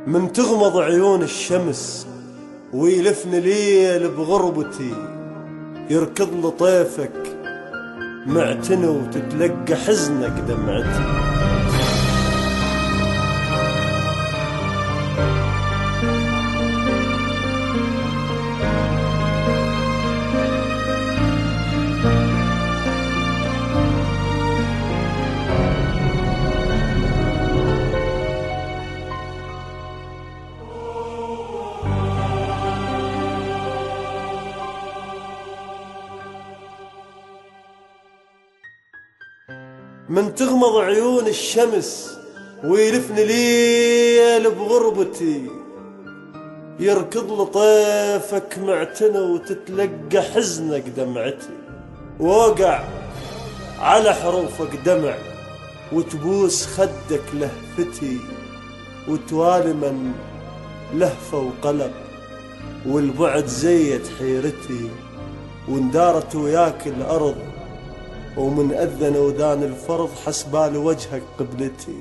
من تغمض عيون الشمس ويلفني ليل بغربتي، يركض لطيفك معتني وتتلقى حزنك دمعتي. من تغمض عيون الشمس ويلفني ليل بغربتي، يركض لطيفك معتنى وتتلقى حزنك دمعتي. ووقع على حروفك دمع وتبوس خدك لهفتي، وتوالي من لهفة وقلق والبعد زيت حيرتي. واندارت وياك الأرض ومن أذن ودان الفرض حسبال وجهك قبلتي.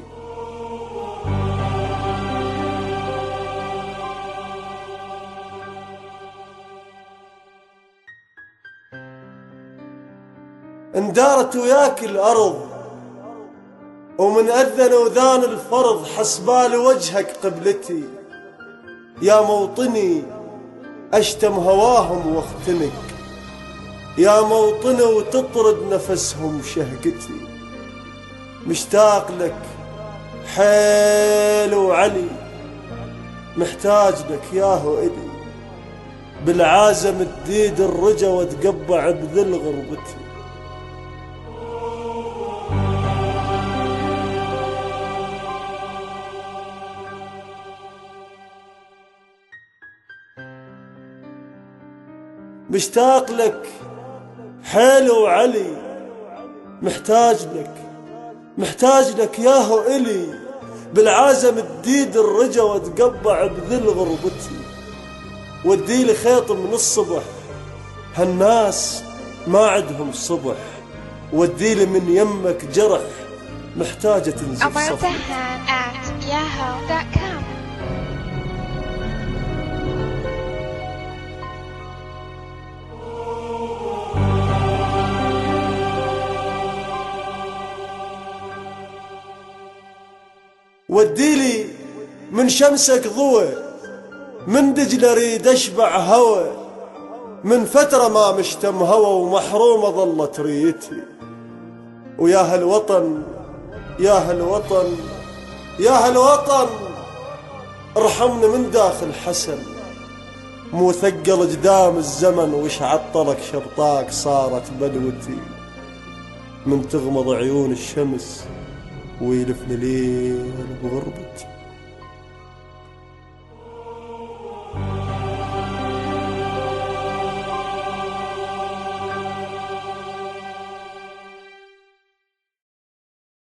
اندارت وياك الأرض ومن أذن ودان الفرض حسبال وجهك قبلتي. يا موطني أشتم هواهم واختنق، يا موطني وتطرد نفسهم شهقتي. مشتاق لك حيل وعلي، محتاج لك ياهو إلي، بالعازم تديد الرجا وتقبع بذل غربتي. مشتاق لك حيل وعلي، محتاج لك ياهو إلي، بالعازم تديد الرجا وتقبع بذل غربتي. وديلي خيط من الصبح، هالناس ما عندهم صبح، وديلي من يمك جرح محتاجة تنزف صفحتي. وديلي من شمسك ضوء، من دجلة اريد اشبع هوى، من فترة ما مشتم هوى ومحرومة ظلت ريتي. ويا هالوطن يا هالوطن يا هالوطن، ارحمني من داخل حسن، مو ثقل قدام الزمن وش عطلك شرطاك صارت بلوتي. من تغمض عيون الشمس ويلفني ليل بغربتي.